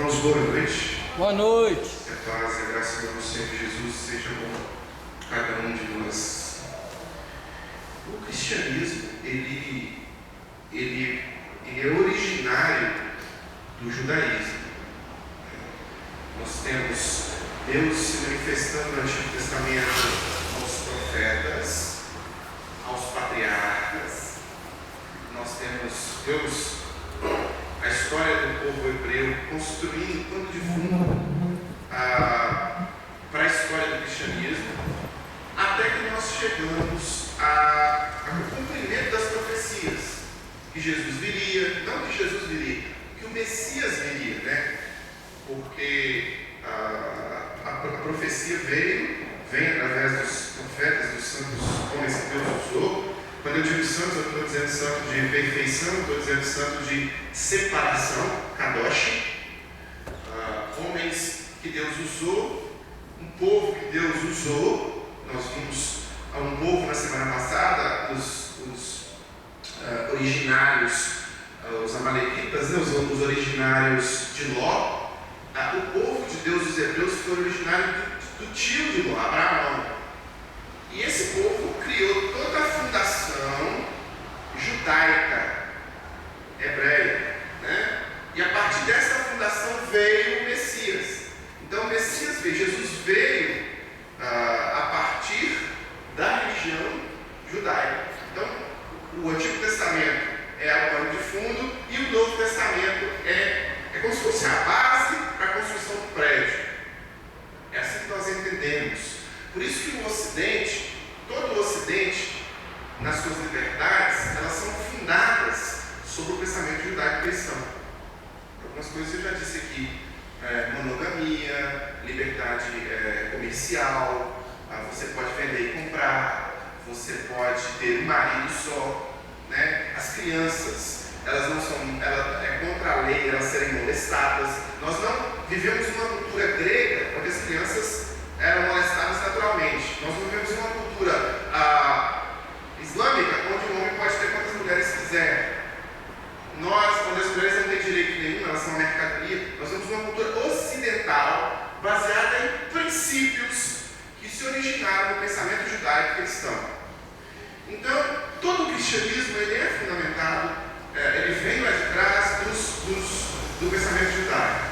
Irmãos, boa noite. Boa noite. A paz e a graça do Senhor Jesus seja com cada um de nós. O cristianismo, ele é originário do judaísmo. Nós temos Deus se manifestando no Antigo Testamento aos profetas, aos patriarcas. Nós temos Deus, a história do povo hebreu, construindo pano de fundo para a história do cristianismo, até que nós chegamos ao cumprimento das profecias, que Jesus viria, não que Jesus viria, que o Messias viria, né? Porque a profecia vem através dos profetas, dos santos homens que Deus usou. Quando eu digo santos, eu estou dizendo santo de perfeição, estou dizendo santo de separação, kadosh, homens que Deus usou, um povo que Deus usou. Nós vimos um povo na semana passada, os originários, os amalequitas, né, os originários de Ló. O povo de Deus, os hebreus, foi originário do tio de Ló, Abraão. E esse povo criou toda a fundação judaica, hebreia, né? E a partir dessa fundação veio o Messias. Então o Messias veio, Jesus veio a partir da religião judaica. Então o Antigo Testamento é o pano de fundo e o Novo Testamento é como se fosse a base para a construção do prédio. É assim que nós entendemos. Por isso que o Ocidente, todo o Ocidente, nas suas liberdades, elas são fundadas sobre o pensamento judaico-cristão. Algumas coisas eu já disse aqui: monogamia, liberdade comercial, você pode vender e comprar, você pode ter um marido só, né? As crianças, elas não são, é contra a lei elas serem molestadas. Nós não vivemos uma cultura grega onde as crianças eram molestadas naturalmente. Nós não vivemos uma cultura islâmica onde o homem pode ter quantas mulheres quiser. Quando as mulheres não têm direito nenhum, elas são uma mercadoria. Nós temos uma cultura ocidental baseada em princípios que se originaram no pensamento judaico cristão. Então, todo o cristianismo ele é fundamentado, ele vem lá de trás do pensamento judaico.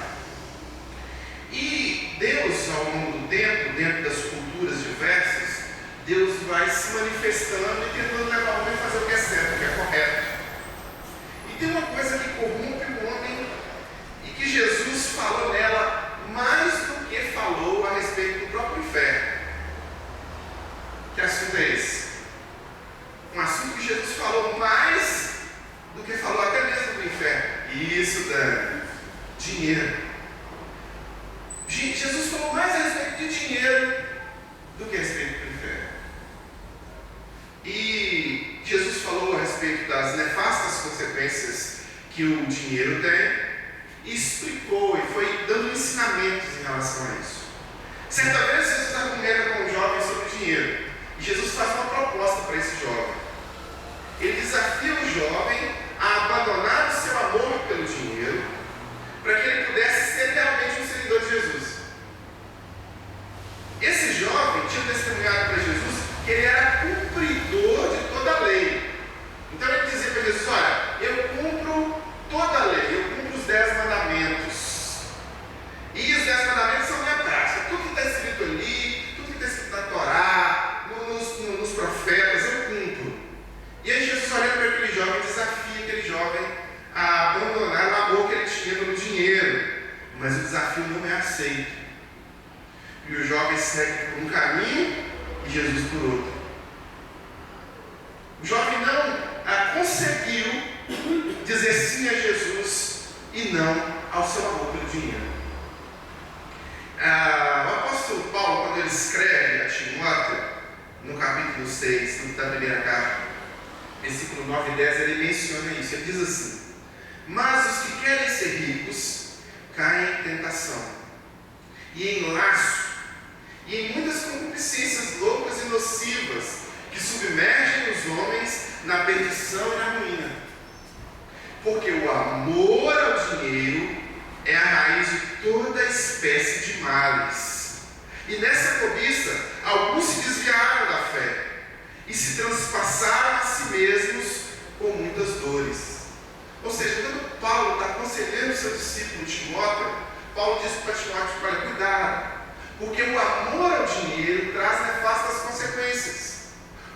E Deus, ao longo do tempo, dentro das culturas diversas, Deus vai se manifestando e tentando levar o homem a fazer o que é certo, o que é correto. E tem uma coisa que corrompe o homem e que Jesus falou nela mais do que falou a respeito do próprio inferno. Que assunto é esse? Um assunto que Jesus falou mais do que falou até mesmo do inferno. Isso, Dani. Dinheiro. Jesus falou mais a respeito de dinheiro do que a respeito do inferno. E Jesus falou a respeito das nefastas consequências que o dinheiro tem e explicou e foi dando ensinamentos em relação a isso. Certa vez Jesus argumenta com um jovem sobre dinheiro e Jesus faz uma proposta para esse jovem. Ele desafia o jovem a abandonar o seu amor pelo dinheiro para que ele pudesse ser realmente um seguidor de Jesus. Esse jovem tinha testemunhado para Jesus que ele era cumpridor de toda a lei. Então ele dizia para Jesus: olha, eu cumpro toda a lei, eu cumpro os 10 mandamentos. E os 10 mandamentos são minha prática. Tudo que está escrito ali, tudo que está escrito na Torá, nos profetas, eu cumpro. E aí Jesus, olhando para aquele jovem, desafia aquele jovem a abandonar o amor que ele tinha pelo dinheiro. Mas o desafio não é aceito. E o jovem segue por um caminho e Jesus por outro. O jovem não conseguiu dizer sim a Jesus e não ao seu amor pelo dinheiro. O apóstolo Paulo, quando ele escreve a Timóteo, no capítulo 6 da primeira carta, versículo 9 e 10, ele menciona isso. Ele diz assim: mas os que querem ser ricos caem em tentação e em laço e em muitas concupiscências loucas e nocivas que submergem os homens na perdição e na ruína. Porque o amor ao dinheiro é a raiz de toda espécie de males. E nessa cobiça, alguns se desviaram da fé e se transpassaram a si mesmos com muitas dores. Ou seja, quando Paulo está aconselhando seu discípulo Timóteo, Paulo diz para Timóteo: olha, cuidado, porque o amor ao dinheiro traz nefastas consequências.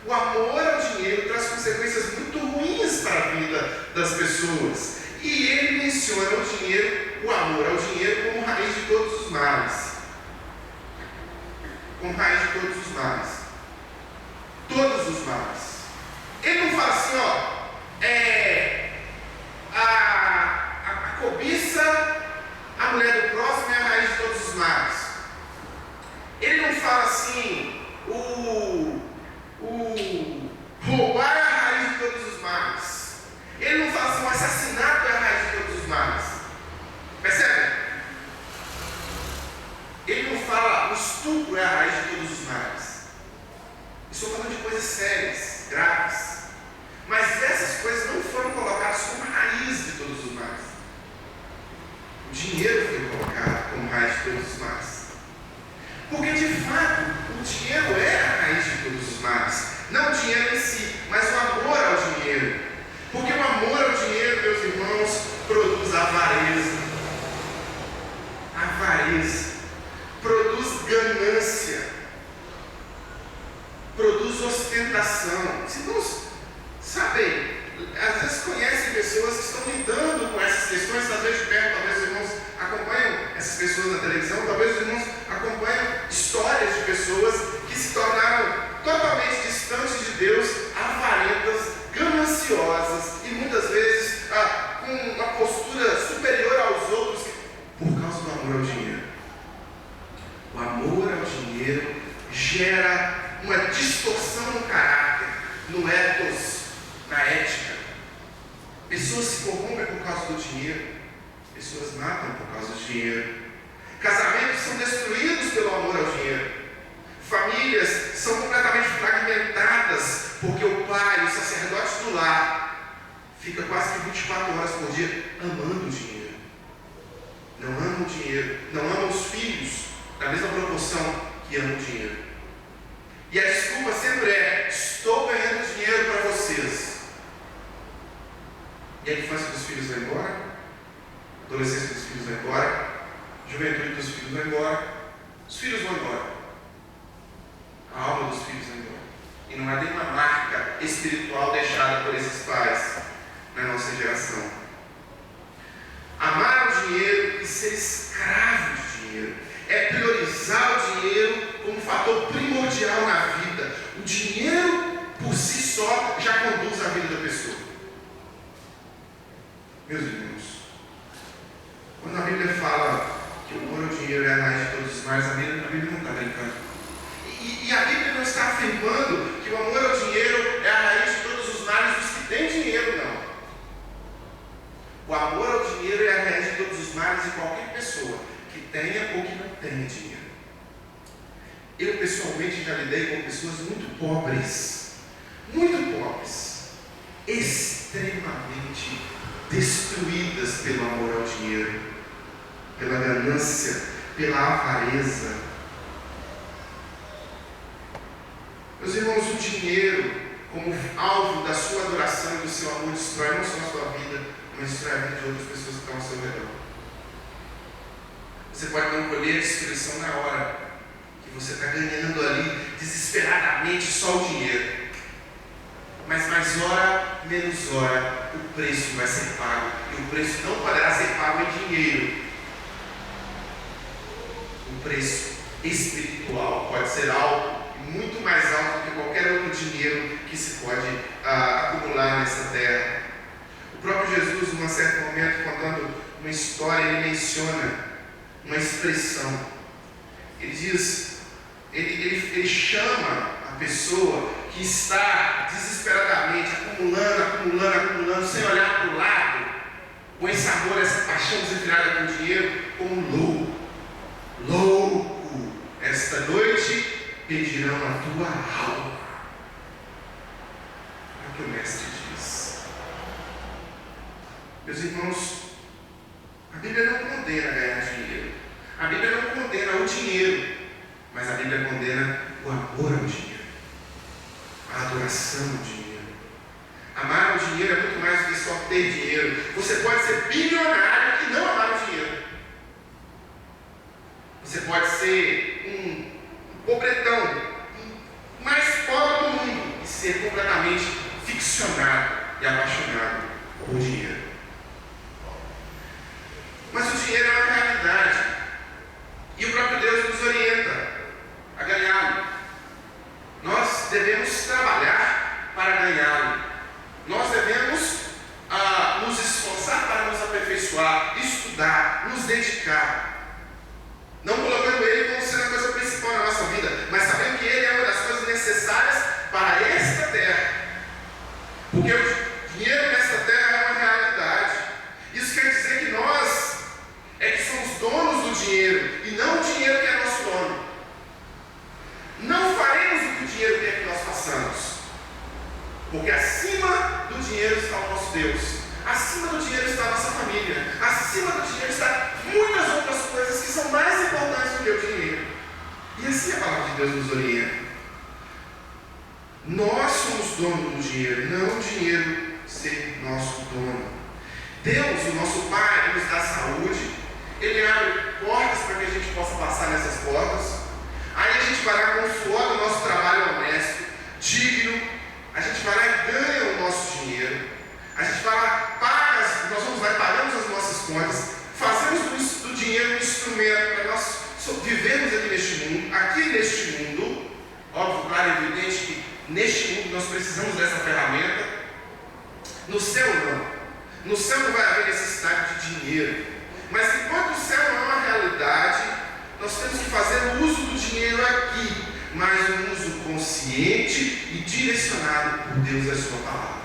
O amor ao dinheiro traz consequências muito ruins para a vida das pessoas. E ele menciona o dinheiro, o amor ao dinheiro, como raiz de todos os males. Como raiz de todos os males. Todos os males. Ele não fala assim, ó, a cobiça, a mulher do próximo é a raiz de todos os males. Ele não fala assim, roubar é a raiz de todos os males. Ele não fala assim, o assassinato é a raiz de todos os males. Percebe? Ele não fala, o estupro é a raiz de todos os males. Estou falando de coisas sérias, graves. Mas essas coisas não foram colocadas como raiz de todos os males. O dinheiro foi colocado como raiz de todos os males. Porque de fato, o dinheiro é a raiz de todos os males. Não o dinheiro em si, mas o amor ao dinheiro. Porque o amor ao dinheiro, meus irmãos, produz avareza. Avareza. Produz ganância. Produz ostentação. Os irmãos sabem, às vezes conhecem pessoas que estão lidando com essas questões, talvez de perto, talvez os irmãos acompanham essas pessoas na televisão, talvez os irmãos acompanham histórias de pessoas que se tornaram totalmente distantes de Deus, avarentas, gananciosas e muitas vezes com uma postura superior aos outros por causa do amor ao dinheiro. O amor ao dinheiro gera uma distorção no caráter, no ethos, na ética. Pessoas se corrompem por causa do dinheiro, pessoas matam por causa do dinheiro, casamentos são destruídos pelo amor ao dinheiro, famílias são completamente fragmentadas porque o pai, o sacerdote do lar, fica quase que 24 horas por dia amando o dinheiro. Não ama o dinheiro, não ama os filhos na mesma proporção que ama o dinheiro. E a desculpa sempre é: estou ganhando dinheiro para vocês. E a infância dos filhos vai embora, a adolescência dos filhos vai embora, a juventude dos filhos vai embora, os filhos vão embora, a alma dos filhos vai embora. E não há nenhuma marca espiritual deixada por esses pais na nossa geração. Amar o dinheiro e ser escravo de dinheiro é priorizar o dinheiro como fator primordial na vida. O dinheiro por si só já conduz a vida da pessoa. Meus irmãos, quando a Bíblia fala que o amor ao dinheiro é a raiz de todos os males, a Bíblia não está brincando. E a Bíblia não está afirmando que o amor ao dinheiro é a raiz de todos os males dos que têm dinheiro, não. O amor ao dinheiro é a raiz de todos os males de qualquer pessoa que tenha ou que não tenha dinheiro. Eu pessoalmente já lidei com pessoas muito pobres, extremamente destruídas pelo amor ao dinheiro, pela ganância, pela avareza. Meus irmãos, o dinheiro como alvo da sua adoração e do seu amor destrói não só a sua vida, mas destrói a vida de outras pessoas que estão ao seu redor. Você pode não colher a destruição na hora que você está ganhando ali desesperadamente só o dinheiro, mas mais hora, menos hora, o preço vai ser pago, e o preço não poderá ser pago em dinheiro. O preço espiritual pode ser algo muito mais alto do que qualquer outro dinheiro que se pode acumular nessa terra. O próprio Jesus, em um certo momento, contando uma história, ele menciona uma expressão. Ele diz, ele chama a pessoa que está desesperadamente acumulando, sem olhar para o lado, com esse amor, essa paixão desenfreada pelo dinheiro, como louco. Esta noite pedirão a tua alma. É o que o mestre diz. Meus irmãos, a Bíblia não condena ganhar dinheiro. A Bíblia não condena o dinheiro, mas a Bíblia condena o amor ao dinheiro, a adoração ao dinheiro. Amar o dinheiro é muito mais do que só ter dinheiro. Você pode ser bilionário e não amar o dinheiro. Você pode ser um pobretão, o mais pobre do mundo, e ser completamente ficcionado e apaixonado por dinheiro. Mas o dinheiro é uma realidade, e o próprio Deus nos orienta a ganhá-lo. Nós devemos trabalhar para ganhá-lo. Nós devemos nos esforçar para nos aperfeiçoar, estudar, nos dedicar, não colocando ele como sendo a coisa principal na nossa vida, mas sabendo que ele é uma das coisas necessárias para esta terra, porque o dinheiro nesta terra é uma realidade. Isso quer dizer que nós que somos donos do dinheiro e não o dinheiro que é nosso dono. Não faremos o que o dinheiro quer que nós façamos, porque acima do dinheiro está o nosso Deus, acima do dinheiro está a nossa família, acima do dinheiro está muitas outras coisas que são mais importantes do que o dinheiro. E assim a palavra de Deus nos orienta. Nós somos donos do dinheiro, não o dinheiro ser nosso dono. Deus, o nosso Pai, que nos dá saúde, Ele abre portas para que a gente possa passar nessas portas. Aí a gente vai lá com o suor do nosso trabalho honesto, digno. A gente vai lá e ganha o nosso dinheiro. A gente vai lá, nós vamos lá e pagamos as nossas contas. Fazemos do dinheiro um instrumento para nós vivermos aqui neste mundo. Óbvio, claro e evidente que neste mundo nós precisamos dessa ferramenta. No céu não. No céu não vai haver necessidade de dinheiro. Mas enquanto o céu não é uma realidade, nós temos que fazer o uso do dinheiro aqui, mas um uso consciente e direcionado por Deus e a sua palavra.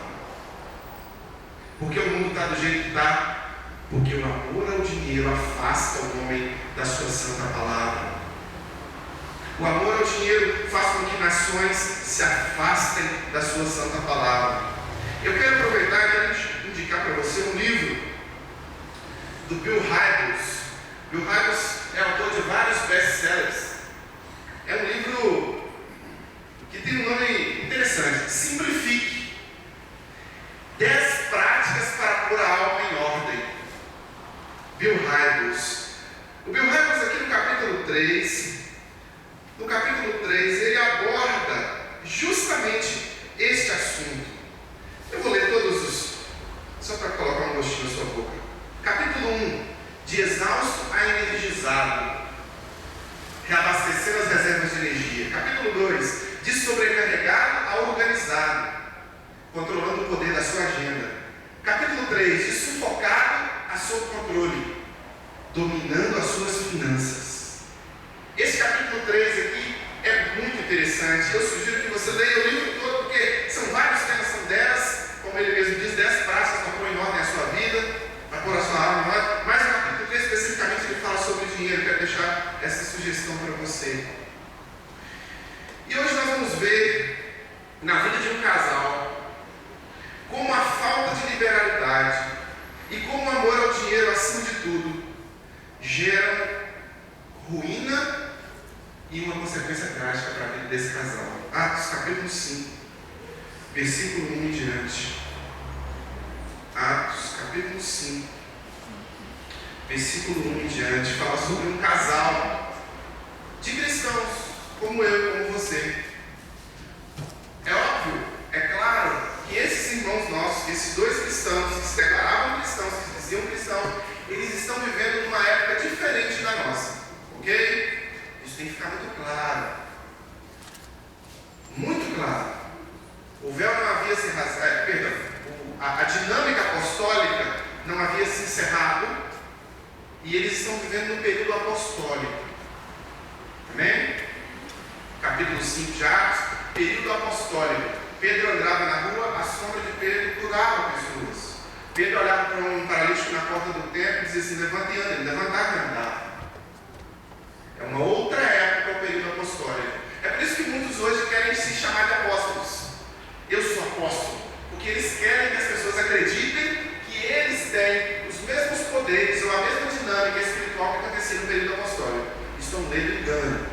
Porque o mundo está do jeito que está, porque o amor ao dinheiro afasta o homem da sua santa palavra. O amor ao dinheiro faz com que nações se afastem da sua santa palavra. Eu quero aproveitar e quero indicar para você um livro do Bill Hybels. Bill Hybels é autor de vários best-sellers. É um livro que tem um nome interessante: Simplifique. 10 práticas para pôr a alma em ordem. Bill Hybels. O Bill Hybels aqui no capítulo 3, ele aborda justamente este assunto. Eu vou ler só para colocar um gostinho na sua boca. Capítulo 1, de exausto a energizado, reabastecendo as reservas de energia. Capítulo 2, de sobrecarregado a organizado, controlando o poder da sua agenda. Capítulo 3, de sufocado a sob controle, dominando as suas finanças. Esse capítulo 3 aqui é muito interessante. Eu sugiro que você leia o livro todo, porque são vários temas, são 10, como ele mesmo diz, 10 práticas para pôr em ordem a sua vida, para pôr a sua alma em ordem. Mas no capítulo 3 especificamente ele fala sobre dinheiro. Eu quero deixar essa sugestão para você. E hoje nós vamos ver na vida de um casal como a falta de liberalidade e como o amor ao dinheiro, acima de tudo, geram ruína e uma consequência trágica para a vida desse casal. Atos capítulo 5, versículo 1 em diante. Atos capítulo 5, versículo 1 em diante, fala sobre um casal de cristãos, como eu, como você. É óbvio, é claro, que esses irmãos nossos, esses dois cristãos, que se declaravam cristãos, que se diziam cristãos, eles estão vivendo numa época diferente da nossa, ok? Isso tem que ficar muito claro. Muito claro. O véu não havia se rasgado, a dinâmica apostólica não havia se encerrado, e eles estão vivendo no período apostólico. Amém? Capítulo 5 de Atos, período apostólico. Pedro andava na rua, a sombra de Pedro curava pessoas. Pedro olhava para um paralítico na porta do templo e dizia assim: levanta e anda. Ele levantava e andava. É uma outra época, o período apostólico. É por isso que muitos hoje querem se chamar de apóstolos. Eu sou apóstolo, porque eles querem que as pessoas acreditem que eles têm os mesmos poderes ou a mesma dinâmica espiritual que acontecia no período apostólico. Estão lendo engano.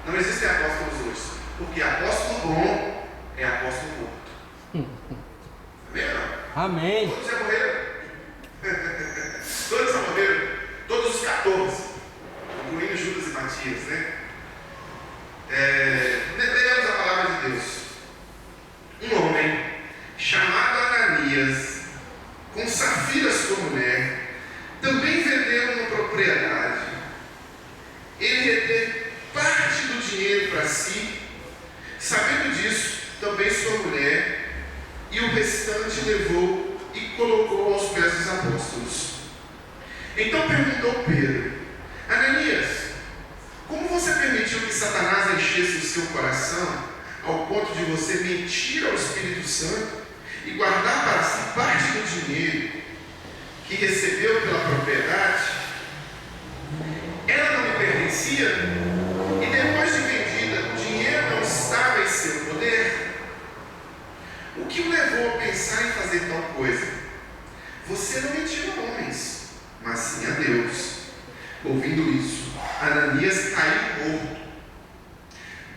Não existem apóstolos hoje. Porque apóstolo bom é apóstolo morto. Amém ou não? Amém. Todos já morreram. Todos já morreram. Todos os 14. Incluindo Judas e Matias, né? Lemos a palavra de Deus. Um homem chamado Ananias, com Safira sua mulher, também vendeu uma propriedade. Ele reteve parte do dinheiro para si. Sabendo disso, também sua mulher, e o restante levou e colocou aos pés dos apóstolos. Então perguntou Pedro: Ananias, como você permitiu que Satanás enchesse o seu coração ao ponto de você mentir ao Espírito Santo e guardar para si parte do dinheiro que recebeu pela propriedade? Ela não me pertencia, e depois de vendida, o dinheiro não estava em seu poder? O que o levou a pensar em fazer tal coisa? Você não mentiu a homens, mas sim a Deus. Ouvindo isso, Ananias caiu morto.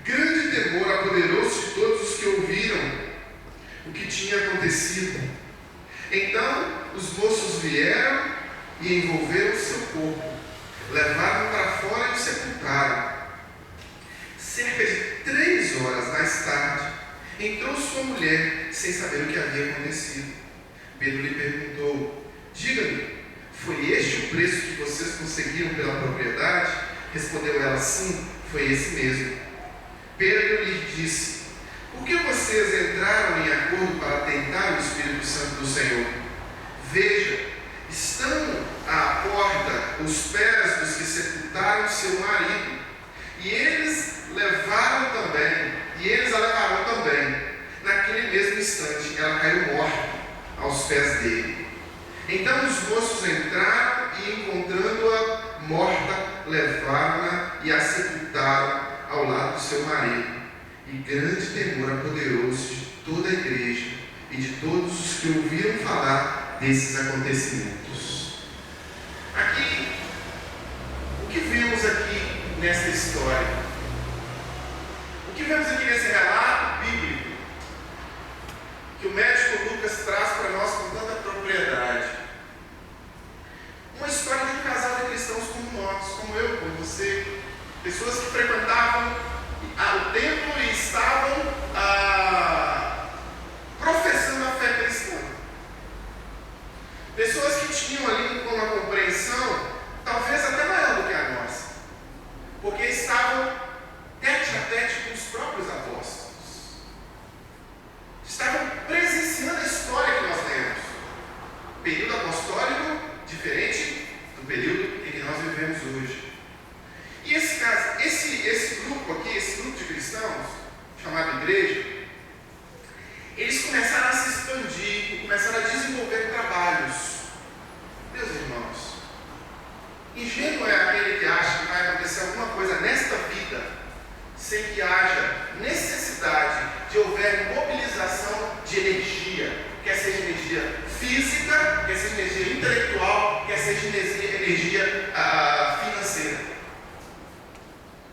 Grande temor apoderou-se de todos os que ouviram o que tinha acontecido. Então os moços vieram e envolveram seu corpo, levaram para fora e o sepultaram. Cerca de 3 horas mais tarde, entrou sua mulher sem saber o que havia acontecido. Pedro lhe perguntou: diga-me, foi este o preço que vocês conseguiram pela propriedade? Respondeu ela: sim, foi esse mesmo. Pedro lhe disse: por que vocês entraram em acordo para tentar o Espírito Santo do Senhor? Veja, estão à porta os pés dos que sepultaram seu marido, e eles a levaram também. Naquele mesmo instante, ela caiu morta aos pés dele. Então os moços entraram e, encontrando-a morta, levaram-na e a sepultaram ao lado do seu marido. E grande temor apoderou-se de toda a igreja e de todos os que ouviram falar desses acontecimentos. Aqui, o que vemos aqui nesta história? O que vemos aqui nesse relato bíblico que o médico Lucas traz para nós com tanta propriedade? Uma história de um casal de cristãos como nós, como eu, como você, pessoas que frequentavam o templo e estavam professando a fé cristã. Pessoas que tinham ali uma compreensão talvez até maior do que a nossa, porque estavam tete a tete com os próprios apóstolos, estavam presenciando a história que nós temos. Período apostólico diferente do período em que nós vivemos hoje. E esse grupo aqui, esse grupo de cristãos, chamado igreja, eles começaram a se expandir, começaram a desenvolver trabalhos. Meus irmãos, ingênuo é aquele que acha que vai acontecer alguma coisa nesta vida sem que haja necessidade de houver mobilização de energia, quer seja energia física, quer seja energia intelectual, quer seja energia financeira.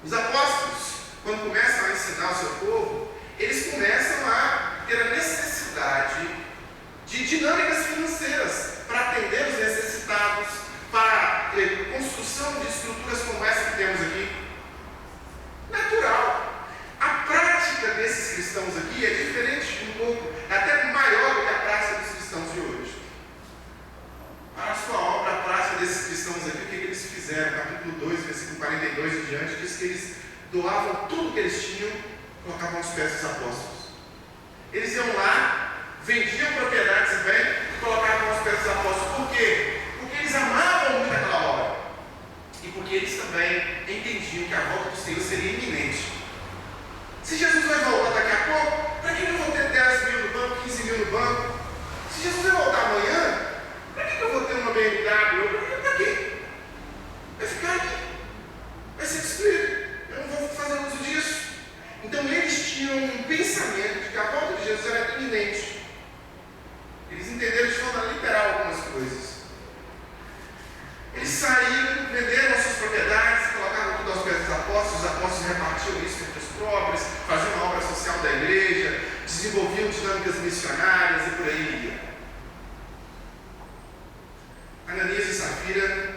Os apóstolos, quando começam a ensinar o seu povo, eles começam a ter a necessidade de dinâmicas financeiras para atender os necessitados, para construção de estruturas como essa que temos aqui. Natural. A prática desses cristãos aqui é diferente um pouco, é até maior do que a prática dos cristãos de hoje. Para a sua obra, a prática desses cristãos aqui, o que eles fizeram? Capítulo 2, versículo 42 em diante, diz que eles doavam tudo que eles tinham, colocavam aos pés dos apóstolos. Eles iam lá, vendiam propriedades e bens e colocavam aos pés dos apóstolos. Por quê? Porque eles amavam muito aquela obra. E porque eles também entendiam que a volta do Senhor seria iminente. Se Jesus vai voltar daqui a pouco, para que eu vou ter 10 mil no banco, 15 mil no banco? Se Jesus vai voltar amanhã, para que eu vou ter uma BMW? Para quê? Vai ficar aqui. Vai ser destruído. Eu não vou fazer uso disso. Então eles tinham um pensamento de que a volta de Jesus era iminente. Eles entenderam de forma literal algumas coisas. Eles saíram Safira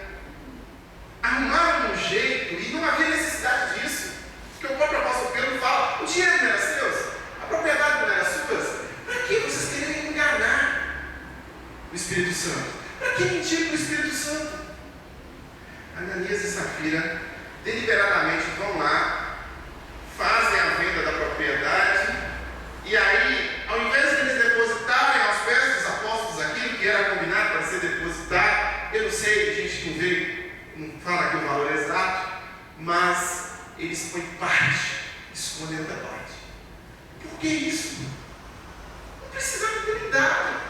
arrumaram um jeito, e não havia necessidade disso, porque o próprio apóstolo Pedro fala: o dinheiro não era seu, a propriedade não era sua, para que vocês querem enganar o Espírito Santo? Para que mentir para o Espírito Santo? Ananias e Safira deliberadamente vão lá, fazem a venda da propriedade, e aí, ao invés de eles depositarem aos pés dos apóstolos aquilo que era combinado para ser depositado, eu não sei, a gente não vê, não fala aqui o valor exato, mas eles põem parte, escondem outra parte. Por que isso? Não precisava ter dado.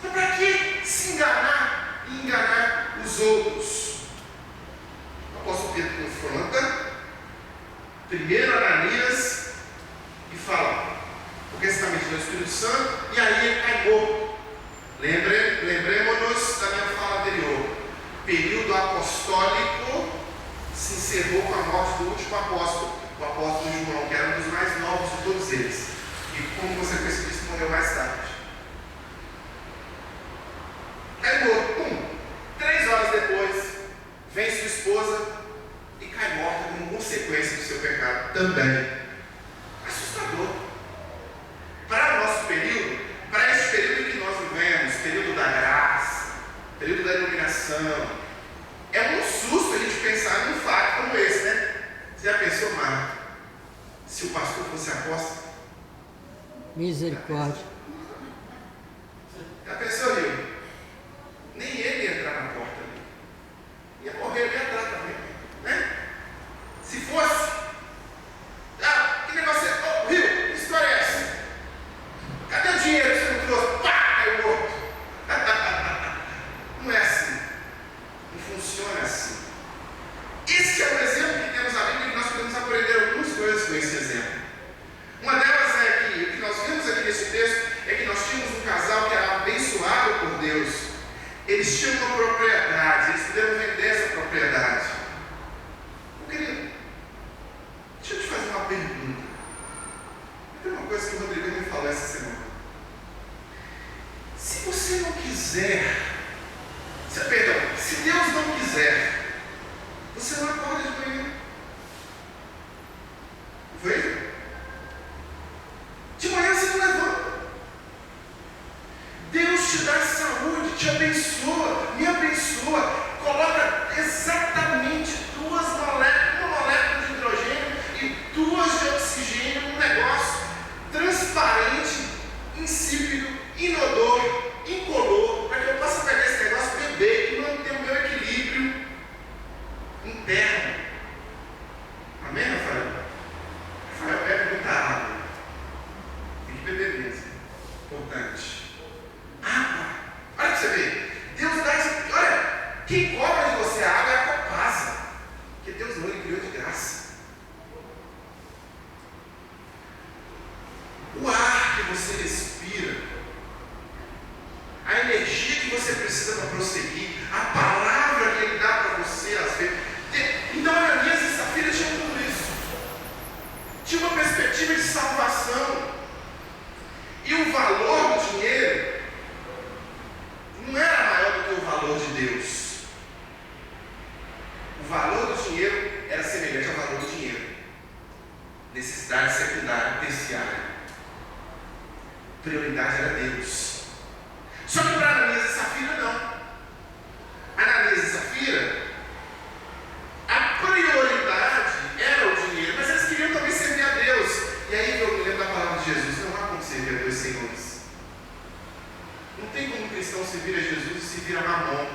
Mas para que se enganar e enganar os outros? O apóstolo Pedro confronta primeiro Ananias e fala: porque você está mentindo no Espírito Santo, e aí ele cai morto. Lembremos-nos da minha fala anterior. O período apostólico se encerrou com a morte do último apóstolo, o apóstolo João, que era um dos mais novos de todos eles, e como consequência disso morreu mais tarde. Cai morto. 3 horas depois, vem sua esposa e cai morta como consequência do seu pecado também. Assustador. Para o nosso período, para esse período que nós vivemos, período da graça, período da iluminação, é um susto a gente pensar num fato como esse, né? Você já pensou, Marco, se o pastor fosse apóstolo? Misericórdia. Já pensou, Rio? Nem ele ia entrar na porta ali. Ia morrer ali atrás também, né? Se fosse, que negócio é? Ô, Rio, que história é essa? Cadê o dinheiro que você não trouxe? Pá, caiu morto. Não é assim. Não funciona assim. Esse é o exemplo que temos na Bíblia, e nós podemos aprender algumas coisas com esse exemplo. Uma delas é que o que nós vimos aqui nesse texto é que nós tínhamos um casal que era abençoado por Deus. Eles tinham uma propriedade, eles puderam vender essa propriedade. Meu querido, deixa eu te fazer uma pergunta. Tem uma coisa que o Rodrigo me falou essa semana. Se você não quiser, se Deus não quiser, você não acorda de manhã. Veja. De manhã você não levanta. Deus te dá saúde, te abençoa, me abençoa, coloca exatamente 2 moléculas, uma molécula de hidrogênio e 2 de oxigênio num negócio transparente, insípido, inodor, incolor, para que eu possa pegar esse negócio, beber e manter o meu equilíbrio interno. Amém, Rafael? Rafael bebe muita água. Tem que beber mesmo. Importante. Água. Olha para você ver. Deus dá isso. Olha, quem cobra de você a água é a Copasa. Porque Deus não, Ele criou de graça. O ar que você respira, a energia que você precisa para prosseguir, a palavra que Ele dá para você, às vezes. Então, Ananias e Safira tinham tudo isso. Tinha uma perspectiva de salvação. E o valor do dinheiro não era maior do que o valor de Deus. O valor do dinheiro era semelhante ao valor do dinheiro. Necessidade secundária, terciária. Prioridade era Deus. Só que para Ananias e Safira não. Ananias e Safira, a prioridade era o dinheiro, mas eles queriam também servir a Deus. E aí eu me lembro da palavra de Jesus: não há como servir a Deus sem luz. Não tem como um cristão servir a Jesus e servir a Mamon.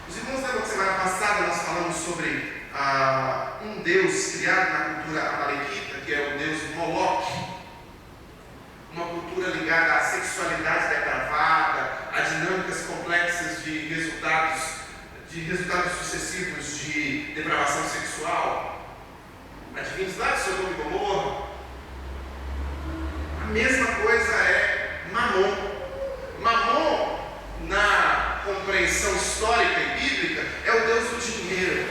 Os irmãos lembram que semana passada nós falamos sobre um Deus criado na cultura amalequita, que é o Deus Moloque. Uma cultura ligada à sexualidade depravada, a dinâmicas complexas de resultados sucessivos de depravação sexual. Adivinhos lá de Sodoma e Gomorra? A mesma coisa é Mamon. Mamon, na compreensão histórica e bíblica, é o Deus do dinheiro.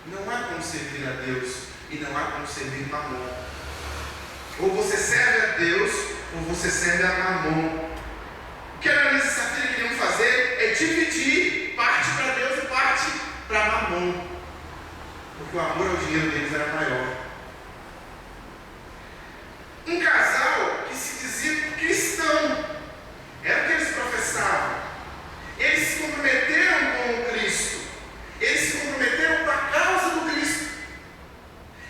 Não há como servir a Deus e não há como servir Mamon. Ou você serve a Deus, ou você serve a Mamon. O que Ananias e Safira queriam fazer? o amor ao dinheiro deles era maior. Um casal que se dizia cristão, era o que eles professavam. Eles se comprometeram com o Cristo. Eles se comprometeram com a causa do Cristo.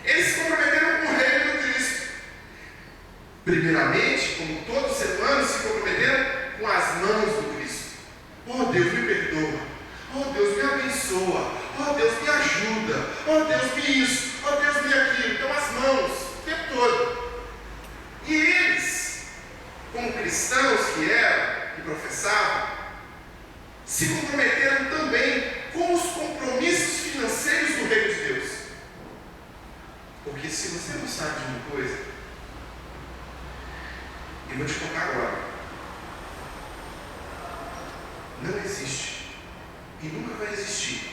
Eles se comprometeram com o reino do Cristo. Primeiramente, como todo ser humano, se comprometeram com as mãos do Cristo. Oh, Deus, me perdoa. Oh, Deus, me abençoa. Oh, Deus, me ajuda. Oh, Deus, me isso. Oh, Deus, me aquilo. Então, as mãos, o tempo todo. E eles, como cristãos que eram, que professavam, se comprometeram também com os compromissos financeiros do reino de Deus. Porque se você não sabe de uma coisa, eu vou te contar agora. Não existe e nunca vai existir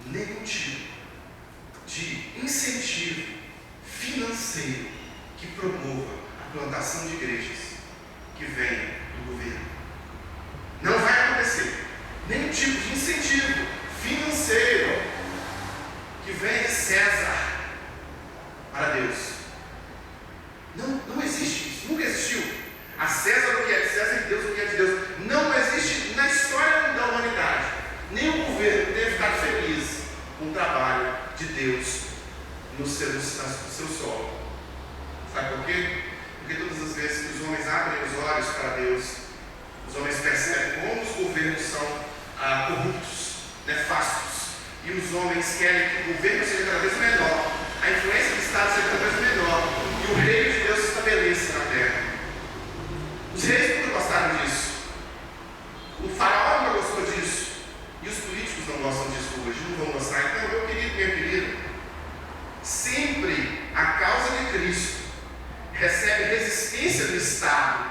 nenhum tipo de incentivo financeiro que promova a plantação de igrejas que venha do governo. Não vai acontecer. Nenhum tipo de incentivo financeiro que venha de César para Deus. Não existe isso. Nunca existiu. A César o que é de César e Deus o que é de Deus. Não existe na história da humanidade. Nenhum governo deve ficar feliz com o trabalho de Deus no seu solo. Sabe por quê? Porque todas as vezes que os homens abrem os olhos para Deus, os homens percebem como os governos são corruptos, nefastos, e os homens querem que o governo seja cada vez menor, a influência do Estado seja cada vez menor, e o reino de Deus se estabeleça na terra. Os reis nunca gostaram disso. O faraó nunca gostou disso. E os políticos não gostam disso hoje, não vão gostar. Então, meu querido, minha querida, sempre a causa de Cristo recebe resistência do Estado.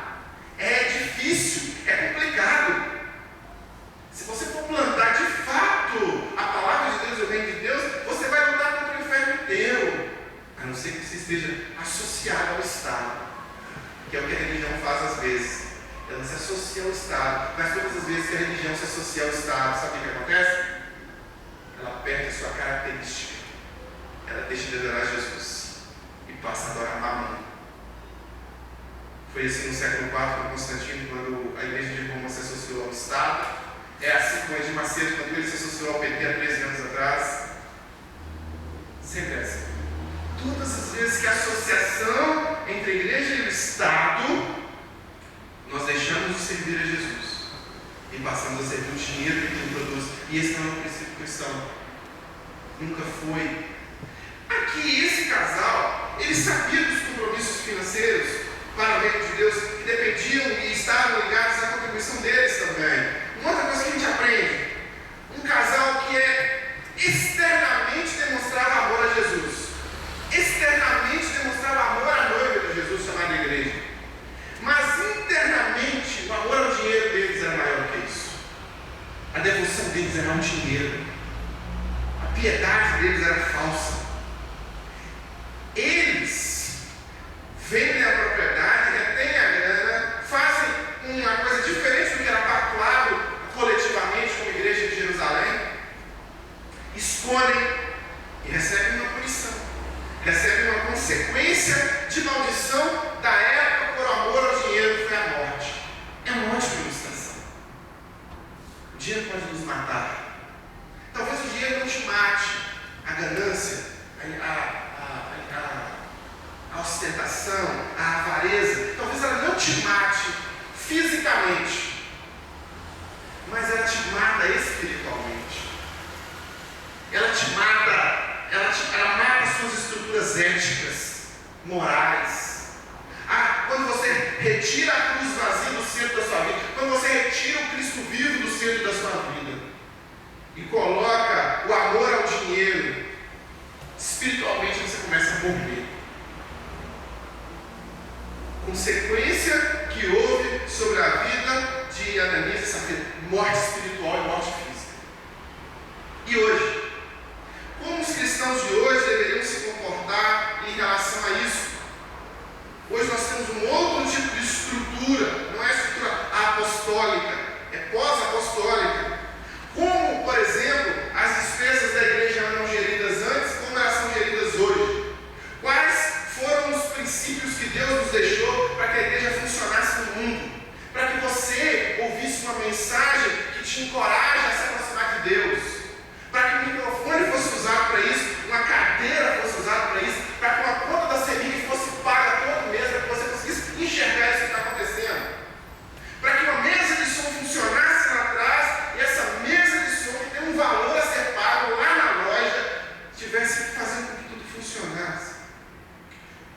É difícil, é complicado. Se você for plantar de fato a palavra de Deus e o reino de Deus, você vai lutar contra o inferno inteiro. A não ser que você esteja associado ao Estado, que é o que a religião faz às vezes. Ela se associa ao Estado, mas todas as vezes que a religião se associa ao Estado, sabe o que acontece? Ela perde a sua característica. Ela deixa de adorar Jesus e passa a adorar Mamon. Foi assim no século IV com Constantino, quando a igreja de Roma se associou ao Estado. É assim com Edir Macedo, quando ele se associou ao PT há 13 anos atrás. Sempre é assim. Todas as vezes que a associação entre a igreja e o Estado, nós deixamos de servir a Jesus e passamos a servir o dinheiro que ele produz. E esse não é o princípio cristão. Nunca foi. Aqui, esse casal, ele sabia dos compromissos financeiros para o reino de Deus, que dependiam e estavam ligados à contribuição deles também. Uma outra coisa que a gente aprende: um casal que externamente demonstrava amor a Jesus, externamente demonstrava amor à noiva de Jesus, chamada igreja, mas internamente o amor ao dinheiro deles era maior que isso. A devoção deles era ao dinheiro, a piedade deles era falsa. Eles vendem a propriedade, retêm a grana, fazem uma coisa diferente do que era pactuado coletivamente como igreja de Jerusalém, escolhem e recebem uma punição, recebem uma consequência de maldição da época por amor ao dinheiro, que foi a morte. É uma ótima ilustração. O dinheiro pode nos matar. Talvez o dinheiro não te mate, a ganância, a ostentação, a avareza, talvez ela não te mate fisicamente, mas ela te mata espiritualmente. Ela te mata, ela mata as suas estruturas éticas, morais. Quando você retira a cruz vazia do centro da sua vida, quando você retira o Cristo vivo do centro da sua vida e coloca o amor ao dinheiro, espiritualmente você começa a morrer. Consequência que houve sobre a vida de Ananias e Safira: morte espiritual e morte física. E hoje, como os cristãos de hoje deveriam se comportar em relação a isso? Hoje nós temos um outro tipo de estrutura, não é estrutura apostólica, é pós-apostólica. Como, por exemplo, as despesas da igreja eram geridas antes te encoraja a se aproximar de Deus, para que o microfone fosse usado para isso, uma cadeira fosse usada para isso, para que uma conta da CEMIG fosse paga todo mês, para que você conseguisse enxergar isso que está acontecendo, para que uma mesa de som funcionasse lá atrás, e essa mesa de som que tem um valor a ser pago lá na loja, estivesse fazendo com que tudo funcionasse.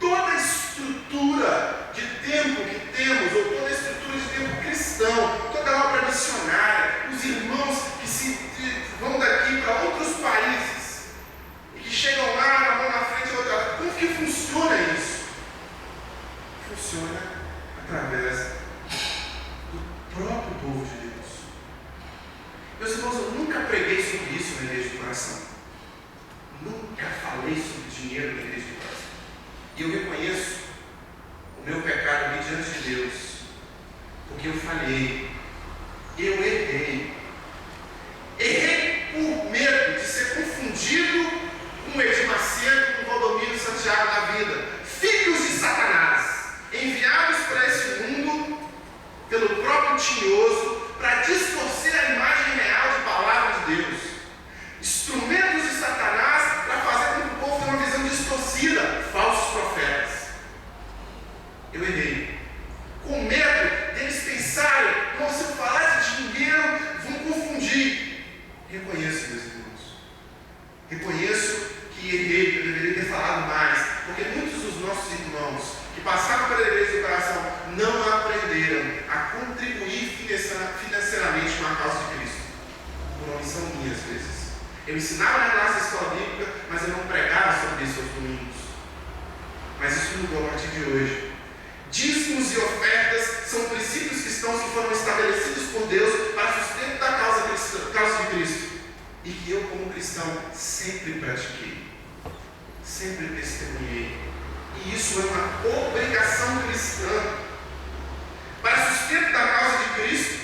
Toda a estrutura de tempo que temos, ou toda a estrutura de tempo cristão, toda a obra missionária, os irmãos que vão daqui para outros países e que chegam lá, uma mão na frente e outra, como que funciona isso? Funciona através do próprio povo de Deus. Meus irmãos, eu nunca preguei sobre isso na igreja do coração. Nunca falei sobre dinheiro na igreja do coração. E eu reconheço o meu pecado ali diante de Deus, porque eu falhei, eu errei. Errei por medo de ser confundido com Edir Macedo, com Valdomiro Santiago da vida, filhos de Satanás, enviados para esse mundo pelo próprio tinhoso para distorcer a imagem real de palavra de Deus. Instrumentos de Satanás para fazer com que o povo tenha uma visão distorcida, falsos profetas. Eu errei. Com medo deles pensarem, se eu falar de dinheiro, vão confundir. Reconheço, meus irmãos. Reconheço que errei, que eu deveria ter falado mais, porque muitos dos nossos irmãos que passaram pela igreja do coração não aprenderam a contribuir financeiramente com a causa de Cristo. Por omissão minha, às vezes. Eu ensinava na nossa escola bíblica, mas eu não pregava sobre isso aos domingos. Mas isso mudou a partir de hoje. Dízimos e ofertas são princípios cristãos que foram estabelecidos por Deus para sustento da causa de Cristo. E que eu, como cristão, sempre pratiquei. Sempre testemunhei. E isso é uma obrigação cristã. Para sustento da causa de Cristo,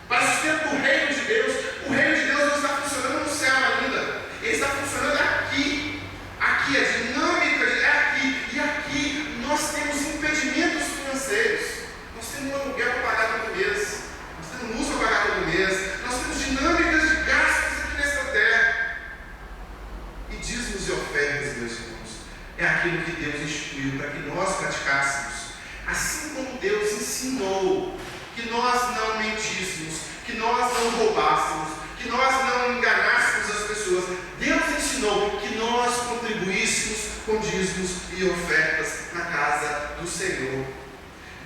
para sustento do reino de Deus. O reino de Deus não está funcionando no céu ainda. Ele está funcionando aqui. Aqui, a dinâmica é aqui. E aqui nós temos impedimentos financeiros. Nós temos um aluguel para pagar todo mês. Nós temos luz para pagar todo mês. Nós temos dinâmicas de gastos aqui nesta terra. E dízimos e ofertas, meus irmãos, é aquilo que Deus instituiu para que nós praticássemos. Assim como Deus ensinou que nós não mentíssemos, que nós não roubássemos, que nós não enganássemos as pessoas. Deus ensinou que nós contribuíssemos com dízimos e ofertas na casa do Senhor.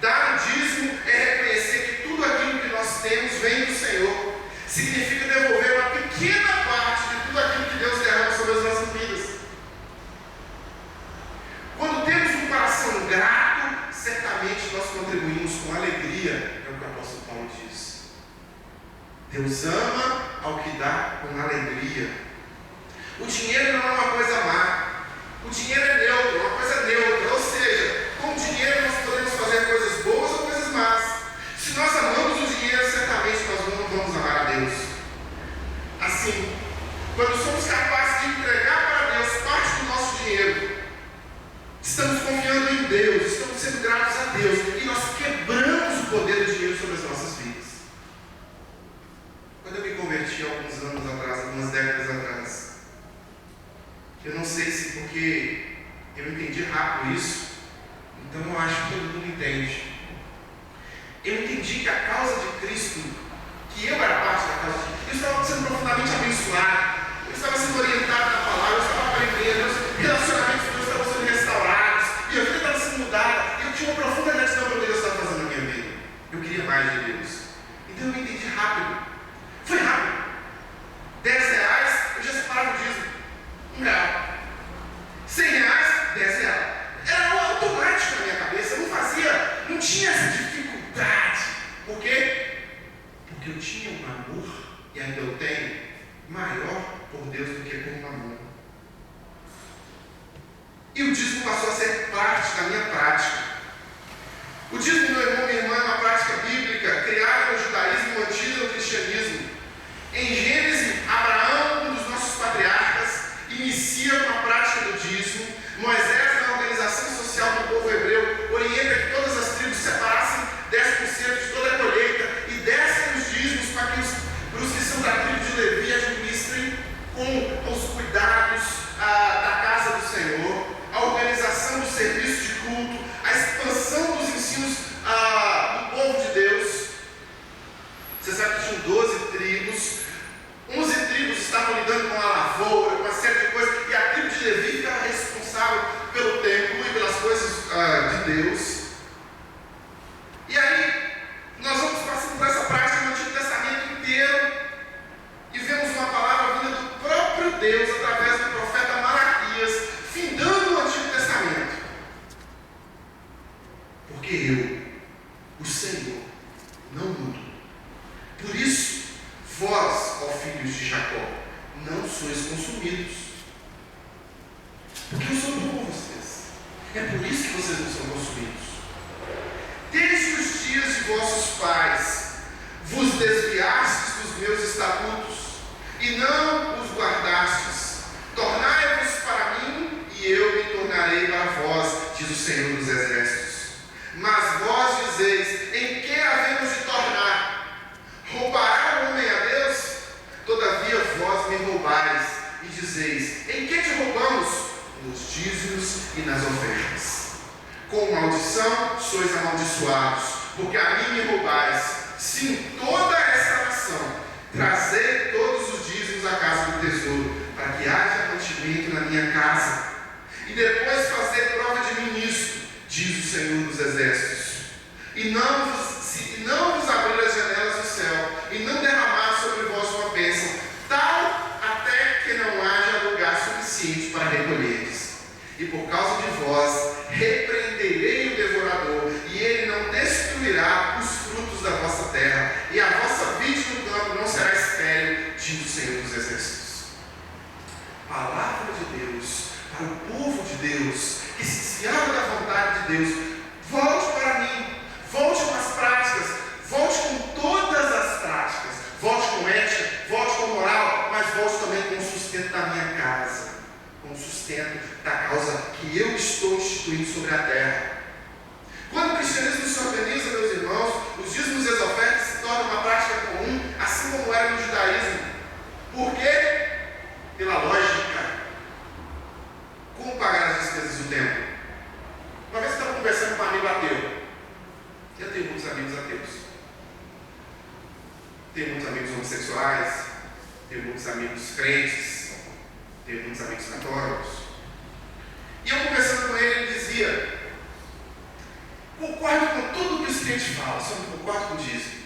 Dar o dízimo é reconhecer que tudo aquilo que nós temos vem do Senhor. Significa devolver uma pequena parte de tudo aquilo que Deus derrama sobre as nossas vidas. Quando temos um coração grato, certamente nós contribuímos com alegria, é o que o apóstolo Paulo diz. Deus ama ao que dá com alegria. O dinheiro não é uma coisa má. O dinheiro é neutro, é uma coisa neutra. Ou seja, com o dinheiro nós podemos fazer coisas boas ou coisas más. Se nós amamos o dinheiro, certamente nós não vamos amar a Deus. Assim, quando somos capazes de entregar para Deus parte do nosso dinheiro, estamos confiando em Deus, estamos sendo gratos a Deus, e nós quebramos o poder do dinheiro sobre as nossas vidas. Quando eu me converti alguns anos atrás, algumas décadas atrás, eu não sei se porque eu entendi rápido isso, então eu acho que todo mundo entende. Eu entendi que a causa de Cristo, que eu era parte da causa de Cristo, eu estava sendo profundamente abençoado, eu estava sendo orientado na palavra, eu estava aprendendo, os relacionamentos de Deus estavam sendo restaurados, e a vida estava sendo mudada, e eu tinha uma profunda gratidão pelo que Deus estava fazendo na minha vida. Eu queria mais de Deus. Então eu entendi rápido. Foi rápido. R$10, eu já separava o dízimo. R$1. R$100, R$10. Era automático na minha cabeça. Eu não fazia, não tinha essa dificuldade. Por quê? Porque eu tinha um amor, e ainda eu tenho, maior por Deus do que por mamão. E o dízimo passou a ser parte da minha prática. O dízimo, meu irmão, minha irmã, é uma prática bíblica criada no judaísmo e mantida no cristianismo. Em Gênesis, Abraão, um dos nossos patriarcas, inicia com a prática do dízimo. Moisés, na organização social do povo hebreu, orienta que todas as tribos separassem 10% de toda a colheita e dessem os dízimos para que de Jacó: não sois consumidos, porque eu sou bom com vocês. É por isso que vocês não são consumidos. Desde os dias de vossos pais vos desviastes dos meus estatutos e não os guardastes. Tornai-vos para mim e eu me tornarei para vós, diz o Senhor dos Exércitos. Mas vós dizeis: em que havemos de tornar? Roubará o homem a Deus? Todavia vós me roubais e dizeis: em que te roubamos? Nos dízimos e nas ofertas. Com maldição sois amaldiçoados, porque a mim me roubais. Sim, toda esta nação, trazei todos os dízimos à casa do tesouro, para que haja mantimento na minha casa. E depois fazer prova de mim nisto, diz o Senhor dos Exércitos. E não vos abrir as janelas do céu, e não derramar sobre vós uma bênção, tal até que não haja lugar suficiente para recolheres. E por causa de vós repreenderei o devorador, e ele não destruirá os frutos da vossa terra, e a vossa vide no campo não será estéril, diz o Senhor dos Exércitos. Palavra de Deus para o povo de Deus que se desviava da vontade de Deus. Volte para mim, volte com as práticas, volte com todas as práticas, volte com ética, volte com moral, mas volte também com o sustento da minha casa, com o sustento da causa que eu estou instituindo sobre a terra. Quando o cristianismo se organiza, meus irmãos, os dízimos e as ofertas se tornam uma prática comum, assim como era no judaísmo. Por quê? Pela lógica. Como pagar as despesas do templo? Uma vez eu estava conversando com um amigo ateu. Eu tenho muitos amigos ateus. Tenho muitos amigos homossexuais, tenho muitos amigos crentes, tenho muitos amigos católicos. E eu conversando com ele, ele dizia: concordo com tudo que os crentes falam, só não concordo com o dízimo.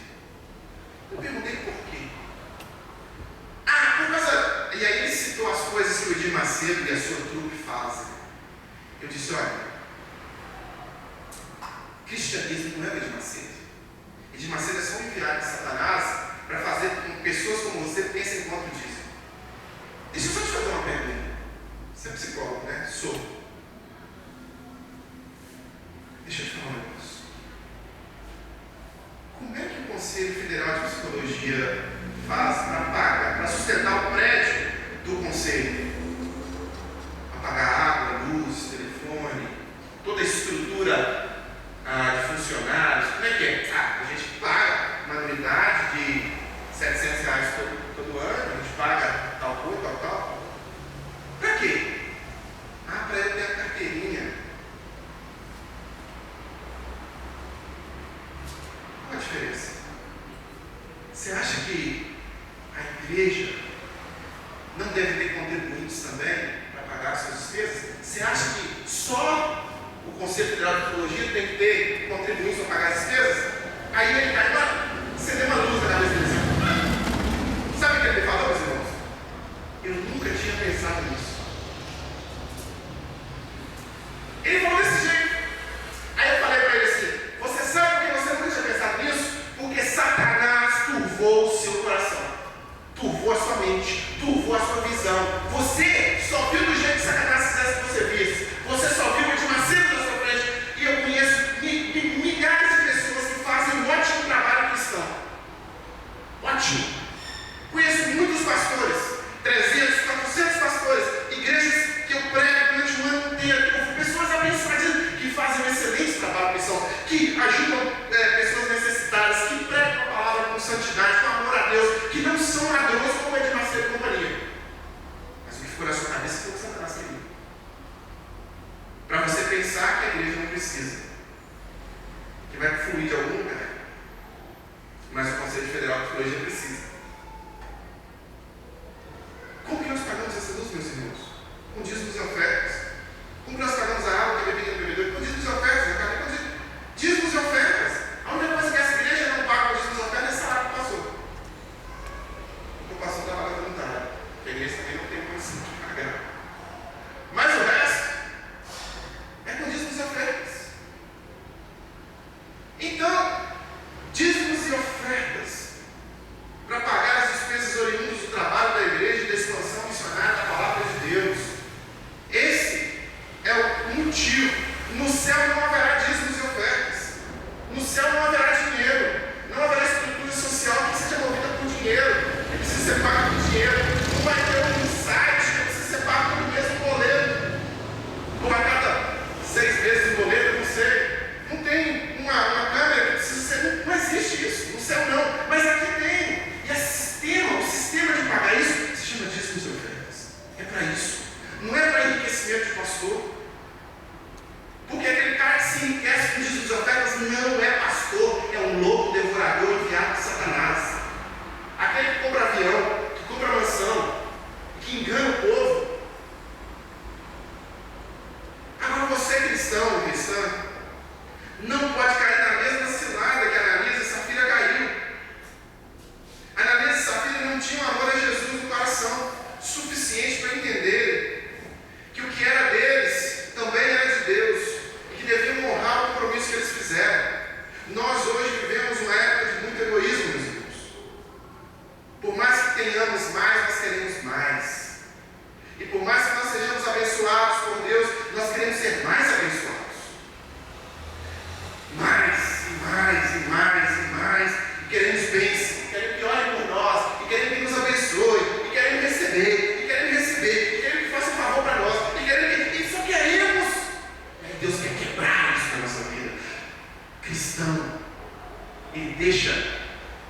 Eu perguntei por quê. Por causa... E aí ele citou as coisas que o Edir Macedo e a sua trupe fazem. Eu disse: olha, cristianismo não é o Edir Macedo. Edir Macedo é só um enviado de Satanás para fazer com que pessoas como você pensem contra o dízimo. Deixa eu só te fazer uma pergunta. Você é psicólogo, né? Sou. Deixa eu te falar um negócio. Como é que o Conselho Federal de Psicologia faz para pagar, para sustentar o prédio do Conselho? Para pagar água, luz, telefone, toda a estrutura de funcionários. Como é que é? A gente paga uma anuidade de R$700 todo ano, a gente paga tal coisa, tal. Para quê? Para eu ter a carteirinha. Qual a diferença? Você acha que a igreja não deve ter contribuintes também para pagar as suas despesas? Você acha que só o Conselho Federal de Psicologia tem que ter contribuintes para pagar as despesas? Aí agora você deu uma luz na cabeça dele. Sabe o que ele falou, meus irmãos? Eu nunca tinha pensado nisso. Ele falou desse jeito. Aí eu falei para ele assim: você sabe por que você nunca tinha pensado nisso? Porque Satanás turvou o seu coração, turvou a sua mente, turvou a sua visão. Você só viu do jeito que Satanás quisesse que você visse. Você só viu de uma cena na sua frente. E eu conheço milhares de pessoas que fazem um ótimo trabalho cristão. Ótimo. Conheço muitos pastores, 300, 400 pastores, igrejas que eu prego durante o ano inteiro, pessoas abençoadas que fazem um excelente trabalho cristão, que ajudam pessoas necessitadas, que pregam a palavra com santidade, com amor a Deus, que não são ladrões como Edir Macedo e companhia. Mas o que ficou na sua cabeça foi o que Satanás queria. Para você pensar que a igreja não precisa, que vai fluir de algum lugar, mas o Conselho Federal de Psicologia precisa. Como que nós pagamos essa luz, meus irmãos? Com dízimos e ofertas. Como que nós pagamos a água que é bebida do bebedor? Com dízimos e ofertas. Com dízimos e ofertas. A única coisa que essa igreja não paga com dízimos e ofertas é salário do pastor. Porque o pastor trabalha voluntário. Porque a igreja também não tem condição de pagar. Mas o resto é com dízimos e ofertas. Então, dízimos e ofertas para pagar as despesas oriundas do trabalho da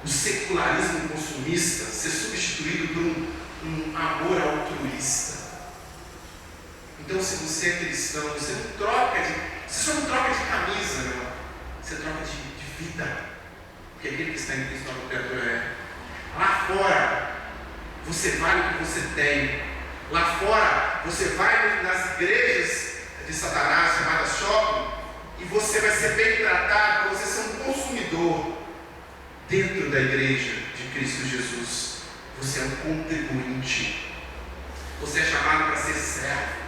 o secularismo consumista ser substituído por um amor altruísta. Então, se você é cristão, você só não troca de camisa, não. Você troca de vida. Porque aquele que está em Cristo, a criatura é. Lá fora, você vale o que você tem. Lá fora, você vai nas igrejas de Satanás, chamadas shopping, e você vai ser bem tratado, porque você é um consumidor. Dentro da igreja de Cristo Jesus, você é um contribuinte. Você é chamado para ser servo.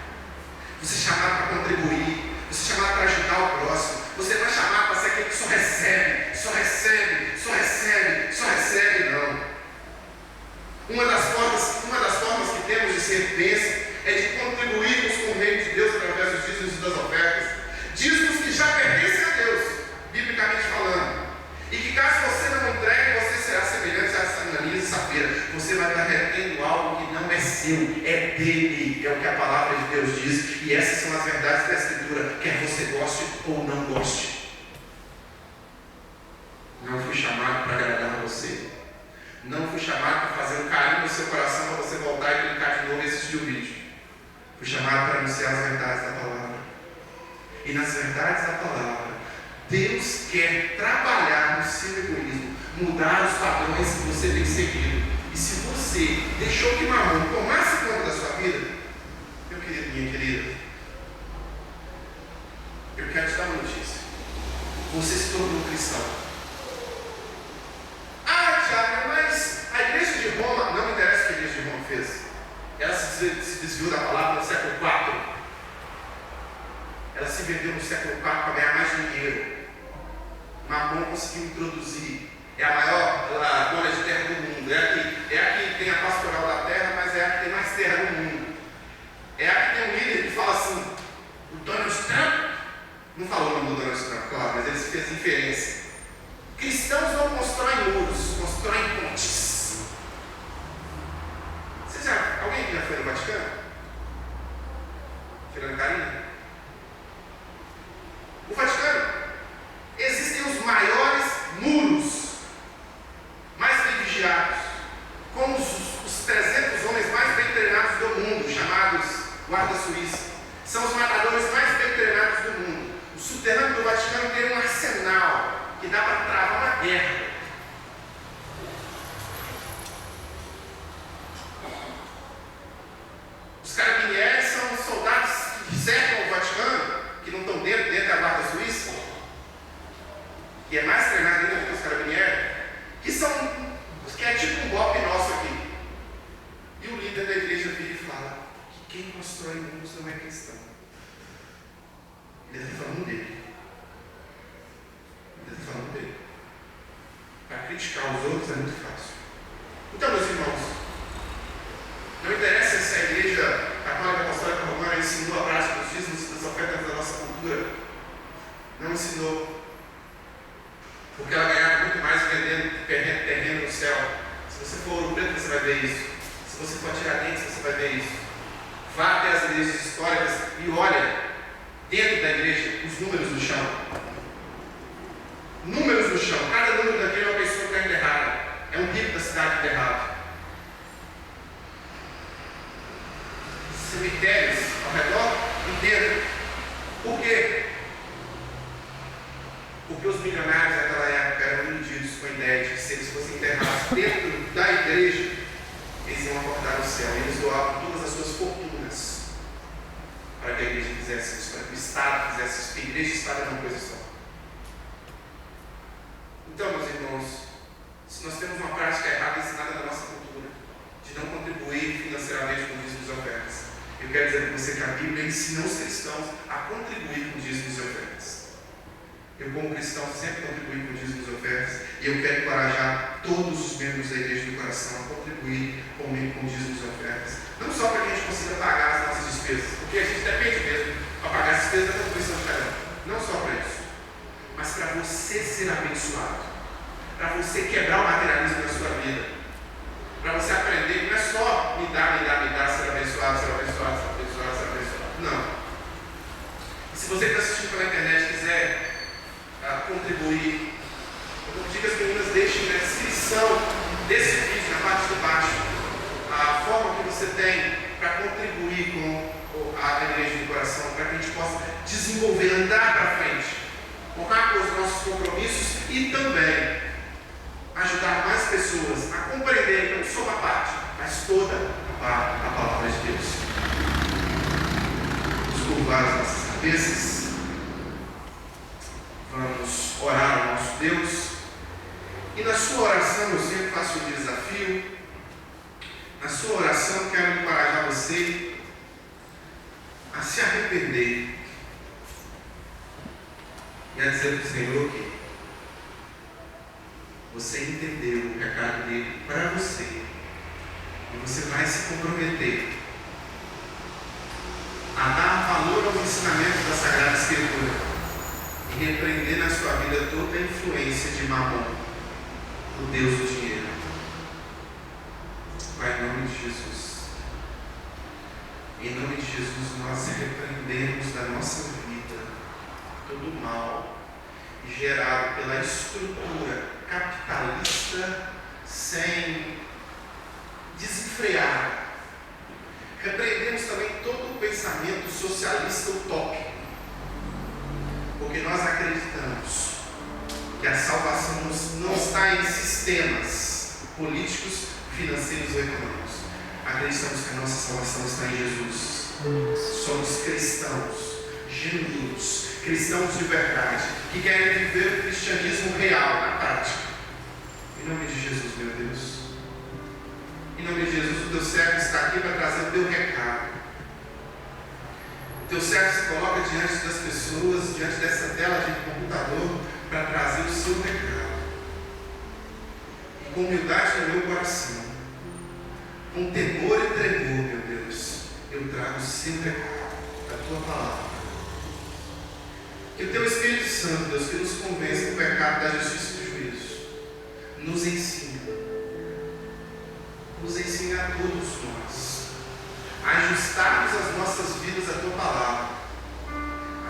Você é chamado para contribuir. Você é chamado para ajudar o próximo. Você não é chamado para ser aquele que só recebe, só recebe, só recebe, só recebe, não. Uma das formas que temos de ser bênção é de contribuirmos com o reino de Deus através dos dízimos e das ofertas. Dízimos que já pertencem a Deus, biblicamente falando. E que caso você não entregue, você será semelhante a Ananias e Safira. Você vai estar retendo algo que não é seu, é dele. É o que a palavra de Deus diz. E essas são as verdades da Escritura, quer você goste ou não goste. Não fui chamado para agradar a você. Não fui chamado para fazer um carinho no seu coração para você voltar e clicar de novo e assistir o vídeo. Fui chamado para anunciar as verdades da palavra. E nas verdades da palavra, Deus quer trabalhar no seu egoísmo, mudar os padrões que você tem seguido. E se você deixou que Mamon tomasse conta da sua vida, meu querido, minha querida, eu quero te dar uma notícia. Você se tornou cristão. Ah, Tiago, mas a igreja de Roma, não me interessa o que a igreja de Roma fez. Ela se desviou da palavra no século IV. Ela se vendeu no século IV para ganhar mais dinheiro. Mamon conseguiu introduzir. É a maior dona de terra do mundo. É a que tem a pastoral da terra, mas é a que tem mais terra do mundo. É a que tem um líder que fala assim: o Donald Trump. Não falou o nome do Donald Trump, claro, mas ele fez inferência. Cristãos não constroem muros, constroem pontes. Alguém aqui já foi no Vaticano? Tirando Karina? O Vaticano, existem os maiores muros, mais bem vigiados, com os 300 homens mais bem treinados do mundo, chamados guarda suíça. São os matadores mais bem treinados do mundo. O subterrâneo do Vaticano tem um arsenal que dá para travar uma guerra. Os carabinieri são soldados que cercam o Vaticano, que não estão dentro da guarda suíça, que é mais treinado ainda do que os carabinieri, que é tipo um golpe nosso aqui. E o líder da igreja vira e fala que quem constrói mundos não é cristão. Ele está falando dele. Para criticar os outros é muito fácil. Então, meus irmãos, não interessa se a igreja católica apostólica romana ensinou a prática dos dízimos e das ofertas da nossa cultura. Não ensinou. Porque ela ganhava muito mais vendendo terreno no céu. Se você for Ouro Preto, você vai ver isso. Se você for Tiradentes, você vai ver isso. Vá até as igrejas históricas e olha dentro da igreja os números no chão. Números no chão. Cada número daquele é uma pessoa que está enterrada. É um rico da cidade enterrado. Cemitérios ao redor inteiro. Por quê? Porque os milionários daquela época eram iludidos com a ideia de que se eles fossem enterrados dentro da igreja, eles iam acordar no céu. Eles doavam todas as suas fortunas para que a igreja fizesse isso, para que o Estado fizesse isso. Porque a igreja e o Estado é uma coisa só. Então, meus irmãos, se nós temos uma prática errada ensinada na nossa cultura, de não contribuir financeiramente com dízimos e ofertas, eu quero dizer para você que a Bíblia ensina os cristãos a contribuir com dízimos e ofertas. Eu, como cristão, sempre contribuí com dízimos e ofertas, e eu quero encorajar todos os membros da igreja do coração a contribuir com dízimos e ofertas. Não só para que a gente consiga pagar as nossas despesas, porque a gente depende mesmo para pagar as despesas da contribuição de cada um. Não só para isso, mas para você ser abençoado, para você quebrar o materialismo na sua vida, para você aprender que não é só me dar, ser abençoado, ser abençoado, ser abençoado, ser abençoado. Não. E se você está assistindo pela internet e quiser contribuir, eu vou pedir que as meninas deixem na descrição desse vídeo, na parte de baixo, a forma que você tem para contribuir com a Igreja do Coração, para que a gente possa desenvolver, andar para frente, honrar com os nossos compromissos e também ajudar mais pessoas a compreenderem não só uma parte, mas toda a palavra de Deus. Vamos curvar as nossas cabeças. Vamos orar ao nosso Deus. E na sua oração, eu sempre faço um desafio. Na sua oração, quero encorajar você a se arrepender e a dizer para o Senhor que você entendeu o recado dele para você e você vai se comprometer a dar valor ao ensinamento da Sagrada Escritura e repreender na sua vida toda a influência de Mamon, o Deus do dinheiro. Pai, em nome de Jesus, em nome de Jesus, nós repreendemos da nossa vida todo o mal gerado pela estrutura capitalista sem desenfrear. Repreendemos também todo o pensamento socialista utópico, porque nós acreditamos que a salvação não está em sistemas políticos, financeiros ou econômicos. Acreditamos que a nossa salvação está em Jesus. Somos cristãos genuínos, cristãos de verdade, que querem viver o cristianismo real, na prática. Em nome de Jesus, meu Deus. Em nome de Jesus, o teu servo está aqui para trazer o teu recado. O teu servo se coloca diante das pessoas, diante dessa tela de computador, para trazer o seu recado. E com humildade no meu coração, com temor e tremor, meu Deus, eu trago o seu recado, a tua palavra. Que o teu Espírito Santo, Deus, que nos convence do pecado, da justiça e do juízo, nos ensina a todos nós a ajustarmos as nossas vidas à tua palavra,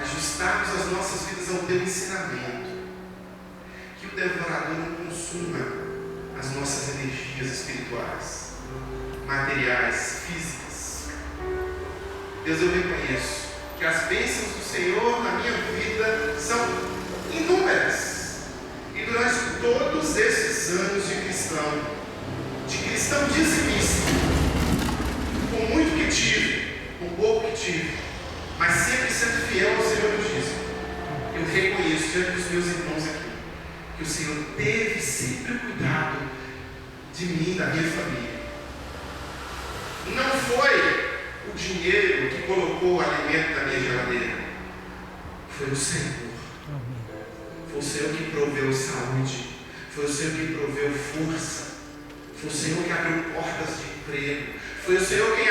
ajustarmos as nossas vidas ao teu ensinamento, que o devorador não consuma as nossas energias espirituais, materiais, físicas. Deus, eu reconheço que as bênçãos do Senhor na minha vida são inúmeras, e durante todos esses anos de cristão dizimista, com muito que tive, com pouco que tive, mas sempre sendo fiel ao Senhor do dízimo, eu reconheço diante dos meus irmãos aqui que o Senhor teve sempre cuidado de mim e da minha família. Não foi o dinheiro que colocou o alimento na minha geladeira, foi o Senhor. Foi o Senhor que proveu saúde, foi o Senhor que proveu força, foi o Senhor que abriu portas de emprego, foi o Senhor quem